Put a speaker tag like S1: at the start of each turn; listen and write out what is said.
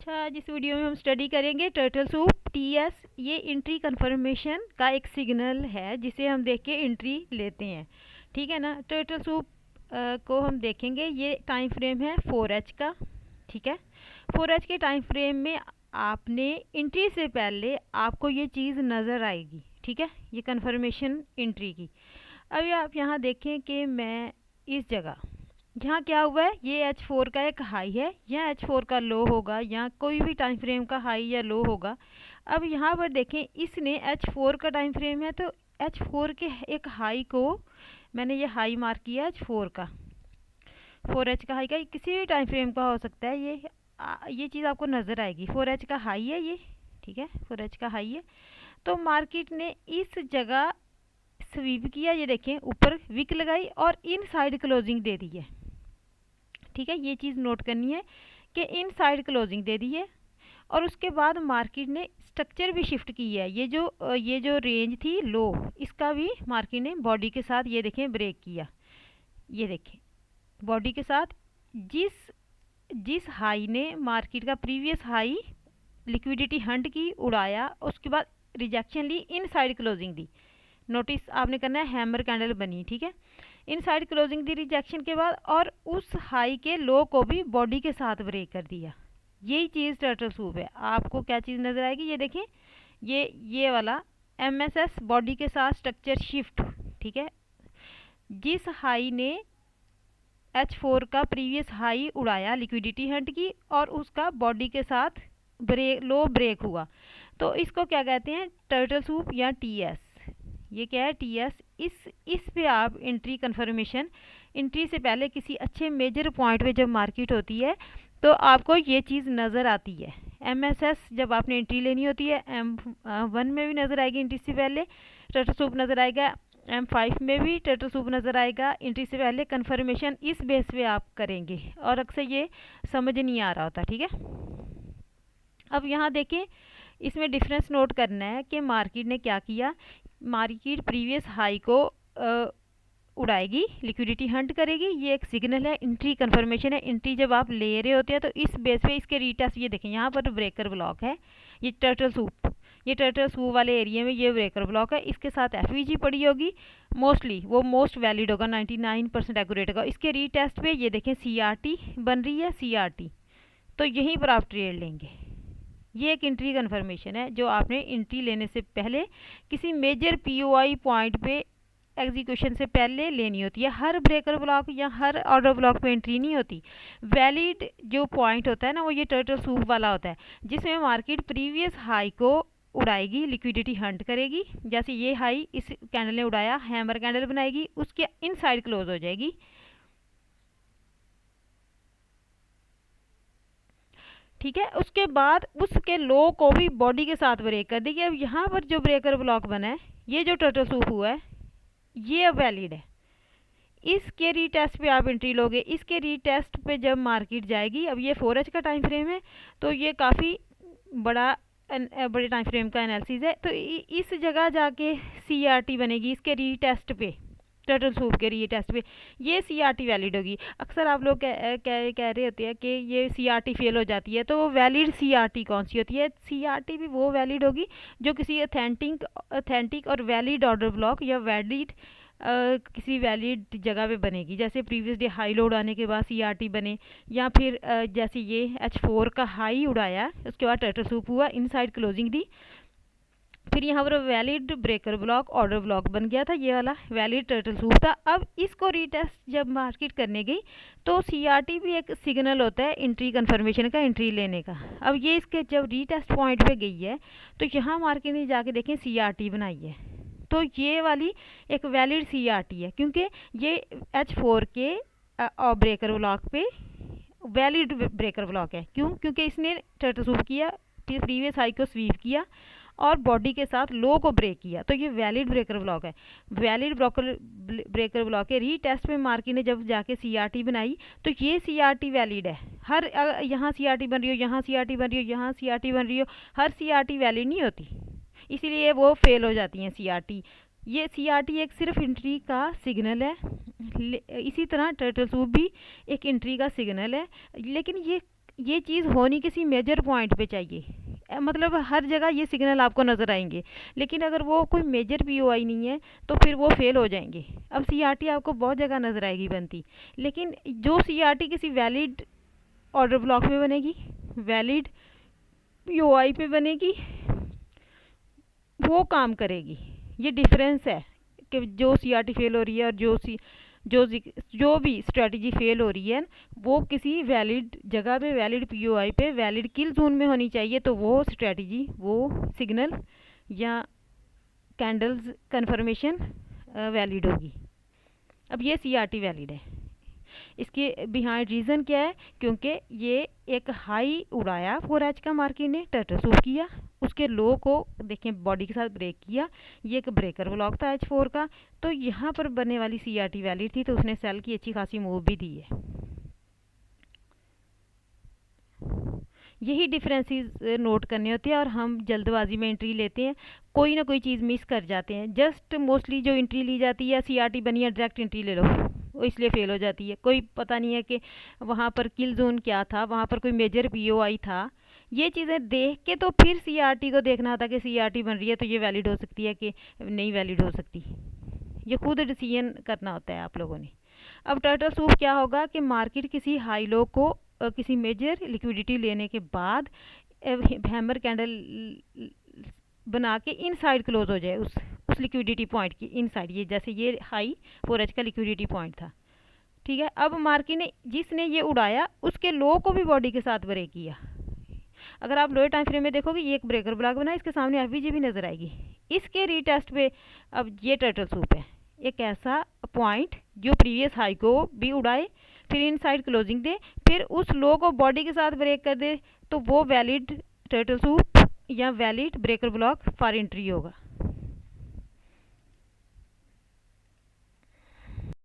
S1: अच्छा, जिस वीडियो में हम स्टडी करेंगे टर्टल सूप टीएस, ये एंट्री कंफर्मेशन का एक सिग्नल है जिसे हम देख के एंट्री लेते हैं। ठीक है ना। टर्टल सूप को हम देखेंगे। ये टाइम फ्रेम है 4H का। ठीक है, 4H के टाइम फ्रेम में आपने एंट्री से पहले आपको ये चीज़ नज़र आएगी। ठीक है, ये कंफर्मेशन एंट्री की। अभी आप यहाँ देखें कि मैं इस जगह यहाँ क्या हुआ है, ये H4 का एक हाई है, यहाँ H4 का लो होगा, यहाँ कोई भी टाइम फ्रेम का हाई या लो होगा। अब यहाँ पर देखें, इसने H4 का टाइम फ्रेम है तो H4 के एक हाई को मैंने ये हाई मार्क किया H4 का, 4H का हाई का, किसी भी टाइम फ्रेम का हो सकता है। ये चीज़ आपको नज़र आएगी। 4H का हाई है ये। ठीक है, 4H का हाई है। तो मार्केट ने इस जगह स्वीप किया, ये देखें ऊपर विक लगाई और इनसाइड क्लोजिंग दे दी है। ठीक है, ये चीज़ नोट करनी है कि इनसाइड क्लोजिंग दे दी है। और उसके बाद मार्केट ने स्ट्रक्चर भी शिफ्ट की है। ये जो रेंज थी लो, इसका भी मार्केट ने बॉडी के साथ ये देखें ब्रेक किया। ये देखें बॉडी के साथ जिस हाई ने मार्केट का प्रीवियस हाई लिक्विडिटी हंट की, उड़ाया, उसके बाद रिजेक्शन ली, इनसाइड क्लोजिंग दी। नोटिस आपने करना है, हैमर कैंडल बनी। ठीक है, इनसाइड क्लोजिंग दी रिजेक्शन के बाद, और उस हाई के लो को भी बॉडी के साथ ब्रेक कर दिया। यही चीज़ टर्टल सूप है। आपको क्या चीज़ नज़र आएगी, ये देखें, ये वाला MSS बॉडी के साथ स्ट्रक्चर शिफ्ट। ठीक है, जिस हाई ने H4 का प्रीवियस हाई उड़ाया, लिक्विडिटी हंट की, और उसका बॉडी के साथ लो ब्रेक हुआ, तो इसको क्या कहते हैं, टर्टल सूप या TS। ये क्या है, TS। इस पे आप एंट्री कंफर्मेशन, एंट्री से पहले किसी अच्छे मेजर पॉइंट पे जब मार्केट होती है तो आपको ये चीज़ नज़र आती है। MSS जब आपने एंट्री लेनी होती है, M1 में भी नज़र आएगी एंट्री से पहले, टर्टल सूप नज़र आएगा। M5 में भी टर्टल सूप नज़र आएगा एंट्री से पहले। कंफर्मेशन इस बेस पे आप करेंगे, और अक्सर ये समझ नहीं आ रहा होता। ठीक है, अब यहाँ देखें, इसमें डिफरेंस नोट करना है कि मार्केट ने क्या किया। मार्केट प्रीवियस हाई को उड़ाएगी, लिक्विडिटी हंट करेगी, ये एक सिग्नल है, एंट्री कंफर्मेशन है। एंट्री जब आप ले रहे होते हैं तो इस बेस पे इसके रीटेस्ट, ये देखें यहाँ पर ब्रेकर ब्लॉक है, ये टर्टल सूप वाले एरिया में ये ब्रेकर ब्लॉक है। इसके साथ FVG पड़ी होगी, मोस्टली वो मोस्ट वैलिड होगा, 99% एक्यूरेट होगा। इसके रीटेस्ट पे ये देखें CRT बन रही है, CRT, तो यहीं पर आप ट्रेड लेंगे। ये एक एंट्री कंफर्मेशन है जो आपने एंट्री लेने से पहले किसी मेजर POI पॉइंट पे एग्जीक्यूशन से पहले लेनी होती है। हर ब्रेकर ब्लॉक या हर ऑर्डर ब्लॉक पे एंट्री नहीं होती। वैलिड जो पॉइंट होता है ना, वो ये टर्टल सूप वाला होता है, जिसमें मार्केट प्रीवियस हाई को उड़ाएगी, लिक्विडिटी हंट करेगी। जैसे ये हाई इस कैंडल ने उड़ाया, हैमर कैंडल बनाएगी, उसके इनसाइड क्लोज हो जाएगी। ठीक है, उसके बाद उसके लो को भी बॉडी के साथ ब्रेक कर देगी। अब यहाँ पर जो ब्रेकर ब्लॉक बना है, ये जो टर्टल सूप हुआ है, ये अब वैलिड है। इसके रीटेस्ट पे आप एंट्री लोगे। इसके रीटेस्ट पे जब मार्केट जाएगी, अब ये 4H का टाइम फ्रेम है तो ये काफ़ी बड़े टाइम फ्रेम का एनालिसिस है। तो इस जगह जाके CRT बनेगी इसके रीटेस्ट पे, टर्टल सूप के रीटेस्ट पे ये CRT वैलिड होगी। अक्सर आप लोग कह रहे होते हैं कि ये CRT फेल हो जाती है, तो वो वैलिड CRT कौन सी होती है? CRT भी वो वैलिड होगी जो किसी अथेंटिक और वैलिड ऑर्डर ब्लॉक या वैलिड किसी वैलिड जगह पे बनेगी। जैसे प्रीवियस डे हाई लो उड़ाने के बाद CRT बने, या फिर जैसे ये H4 का हाई उड़ाया, उसके बाद टर्टल सूप हुआ, इनसाइड क्लोजिंग दी, फिर यहाँ पर valid breaker block order block बन गया था, ये वाला वैलिड टर्टल सूप था। अब इसको रीटेस्ट जब मार्केट करने गई तो CRT भी एक सिग्नल होता है एंट्री कंफर्मेशन का, एंट्री लेने का। अब ये इसके जब रीटेस्ट पॉइंट पे गई है तो यहाँ मार्केट ने जाके देखें CRT बनाई है, तो ये वाली एक वैलिड CRT है, क्योंकि ये H4 के ब्रेकर ब्लॉक पे वैलिड ब्रेकर ब्लॉक है। क्यों? क्योंकि इसने टर्टल सूप किया, फिर प्रीवियस हाई को स्वीप किया और बॉडी के साथ लो को ब्रेक किया, तो ये वैलिड ब्रेकर ब्लॉक है। वैलिड ब्रेकर ब्लॉक है। रीटेस्ट में मार्केट ने जब जाके CRT बनाई तो ये CRT वैलिड है। हर यहाँ CRT बन रही हो, यहाँ CRT बन रही हो, यहाँ CRT बन रही हो, हर CRT वैलिड नहीं होती, इसीलिए वो फेल हो जाती हैं CRT। ये CRT एक सिर्फ एंट्री का सिग्नल है। इसी तरह टर्टल सूप भी एक एंट्री का सिग्नल है, लेकिन ये ये चीज़ होनी किसी मेजर पॉइंट पे चाहिए, मतलब हर जगह ये सिग्नल आपको नज़र आएंगे, लेकिन अगर वो कोई मेजर पीओआई नहीं है तो फिर वो फेल हो जाएंगे। अब सीआरटी आपको बहुत जगह नज़र आएगी बनती, लेकिन जो सीआरटी किसी वैलिड ऑर्डर ब्लॉक में बनेगी, वैलिड पीओआई पे बनेगी, वो काम करेगी। ये डिफरेंस है कि जो सीआरटी फेल हो रही है और जो भी स्ट्रेटजी फेल हो रही है वो किसी वैलिड जगह पे, वैलिड पीओआई पे, वैलिड किल जोन में होनी चाहिए, तो वो स्ट्रेटजी, वो सिग्नल या कैंडल्स कन्फर्मेशन वैलिड होगी। अब ये सीआरटी वैलिड है। इसके बिहाइंड रीज़न क्या है? क्योंकि ये एक हाई उड़ाया 4H का मार्केट ने, टर्टल सूप किया, उसके लो को देखें बॉडी के साथ ब्रेक किया, ये एक ब्रेकर ब्लॉक था H4 का, तो यहाँ पर बनने वाली सीआरटी वैलिड थी, तो उसने सेल की अच्छी खासी मूव भी दी है। यही डिफरेंसेस नोट करने होते हैं और हम जल्दबाजी में एंट्री लेते हैं, कोई ना कोई चीज़ मिस कर जाते हैं। जस्ट मोस्टली जो एंट्री ली जाती है, सीआरटी बनी है डायरेक्ट एंट्री ले लो, वो इसलिए फेल हो जाती है। कोई पता नहीं है कि वहाँ पर किल जोन क्या था, वहाँ पर कोई मेजर पीओआई था, ये चीज़ें देख के तो फिर सीआरटी को देखना था कि सीआरटी बन रही है तो ये वैलिड हो सकती है कि नहीं वैलिड हो सकती। ये खुद डिसीजन करना होता है आप लोगों ने। अब टर्टल सूप क्या होगा कि मार्केट किसी हाई लो को किसी मेजर लिक्विडिटी लेने के बाद हैमर कैंडल बना के इनसाइड क्लोज हो जाए, उस लिक्विडिटी पॉइंट की इनसाइड, ये जैसे ये हाई 4H का लिक्विडिटी पॉइंट था, ठीक है। अब मार्केट ने जिसने ये उड़ाया उसके लो को भी बॉडी के साथ ब्रेक किया। अगर आप लोअर टाइम फ्रेम में देखोगे ये एक ब्रेकर ब्लॉक बना, इसके सामने एफवीजी भी नजर आएगी। इसके रीटेस्ट पे अब ये टर्टल सूप है, एक ऐसा पॉइंट जो प्रीवियस हाई को भी उड़ाए, फिर इनसाइड क्लोजिंग दे, फिर उस लो को बॉडी के साथ ब्रेक कर दे, तो वो वैलिड टर्टल सूप या valid breaker block for entry होगा।